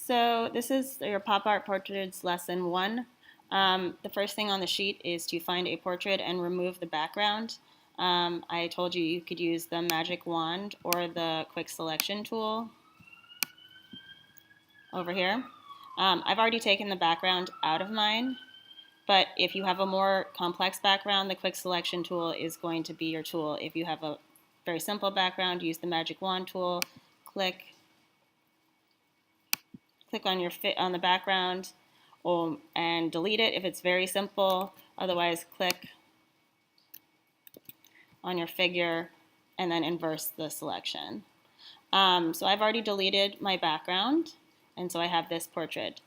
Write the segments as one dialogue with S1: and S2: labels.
S1: So this is your Pop Art Portraits Lesson 1. The first thing on the sheet is to find a portrait and remove the background. I told you you could use the magic wand or the quick selection tool over here. I've already taken the background out of mine, but if you have a more complex background, the quick selection tool is going to be your tool. If you have a very simple background, use the magic wand tool, click on on the background and delete it if it's very simple. Otherwise, click on your figure and then inverse the selection. So I've already deleted my background, and so I have this portrait.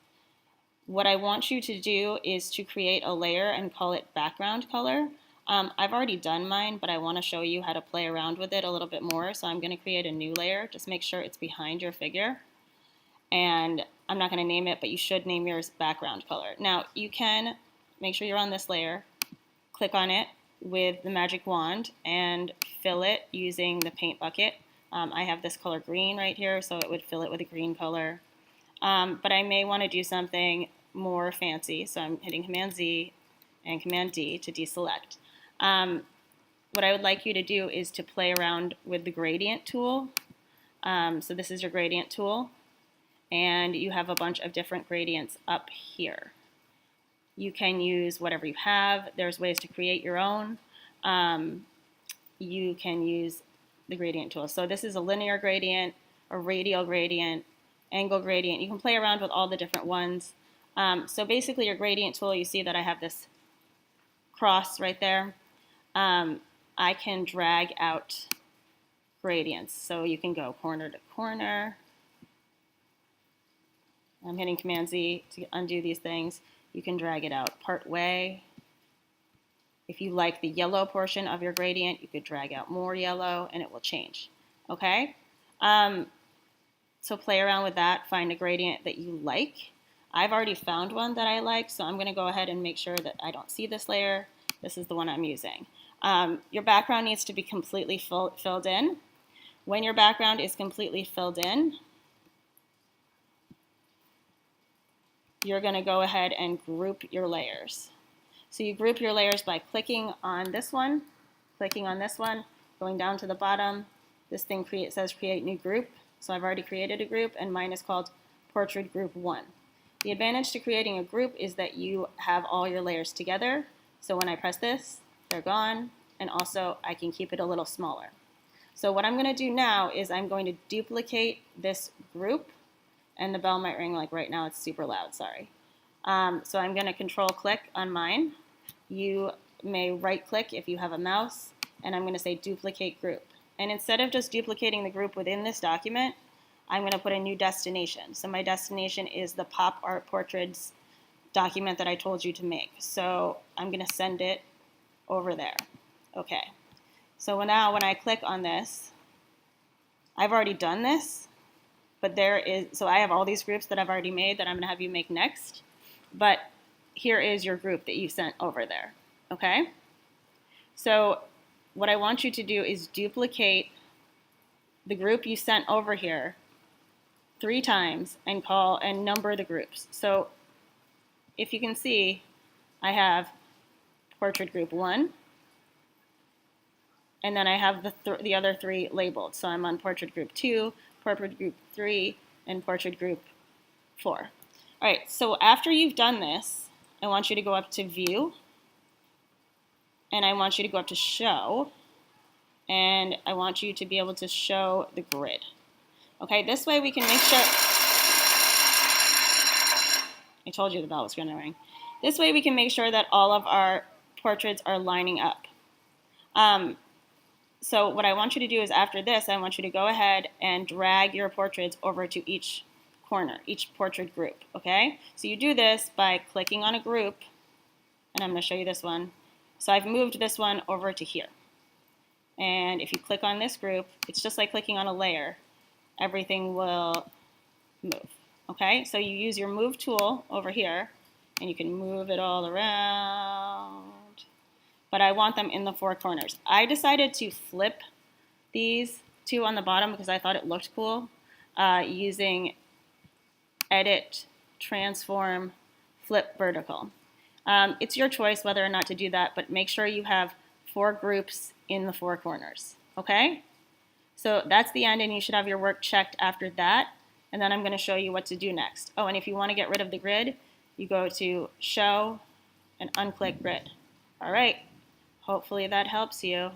S1: What I want you to do is to create a layer and call it background color. I've already done mine, but I want to show you how to play around with it a little bit more. So I'm going to create a new layer. Just make sure it's behind your figure. And I'm not going to name it, but you should name yours background color. Now, you can make sure you're on this layer, click on it with the magic wand, and fill it using the paint bucket. I have this color green right here, so it would fill it with a green color. But I may want to do something more fancy, so I'm hitting Command Z and Command D to deselect. What I would like you to do is to play around with the gradient tool. So this is your gradient tool, and you have a bunch of different gradients up here. You can use whatever you have. There's ways to create your own. You can use the gradient tool. So this is a linear gradient, a radial gradient, angle gradient. You can play around with all the different ones. So basically your gradient tool, you see that I have this cross right there. I can drag out gradients. So you can go corner to corner. I'm hitting Command Z to undo these things. You can drag it out part way. If you like the yellow portion of your gradient, you could drag out more yellow and it will change. Okay? So play around with that. Find a gradient that you like. I've already found one that I like, so I'm going to go ahead and make sure that I don't see this layer. This is the one I'm using. Your background needs to be completely filled in. When your background is completely filled in, you're going to go ahead and group your layers. So you group your layers by clicking on this one, going down to the bottom. This thing says create new group. So I've already created a group, and mine is called Portrait Group 1. The advantage to creating a group is that you have all your layers together. So when I press this, they're gone, and also I can keep it a little smaller. So what I'm going to do now is I'm going to duplicate this group, and the bell might ring like right now. It's super loud, sorry. So I'm going to control click on mine. You may right click if you have a mouse, and I'm going to say duplicate group. And instead of just duplicating the group within this document, I'm going to put a new destination. So my destination is the Pop Art Portraits document that I told you to make. So I'm going to send it over there. Okay. So now when I click on this, I've already done this, but so I have all these groups that I've already made that I'm going to have you make next. But here is your group that you sent over there. Okay? So what I want you to do is duplicate the group you sent over here 3 times and number the groups. So if you can see, I have Portrait Group 1, and then I have the other 3 labeled. So I'm on Portrait Group 2, Portrait Group 3, and Portrait Group 4. All right, so after you've done this, I want you to go up to View, and I want you to go up to Show, and I want you to be able to show the grid. Okay, this way we can make sure, I told you the bell was going to ring. This way we can make sure that all of our portraits are lining up. So what I want you to do is after this, I want you to go ahead and drag your portraits over to each corner, each portrait group, okay? So you do this by clicking on a group, and I'm going to show you this one. So I've moved this one over to here. And if you click on this group, it's just like clicking on a layer. Everything will move, okay? So you use your move tool over here, and you can move it all around. But I want them in the 4 corners. I decided to flip these 2 on the bottom because I thought it looked cool using edit, transform, flip vertical. It's your choice whether or not to do that, but make sure you have 4 groups in the 4 corners, okay? So that's the end, and you should have your work checked after that, and then I'm going to show you what to do next. Oh, and if you want to get rid of the grid, you go to Show and unclick Grid. All right, hopefully that helps you.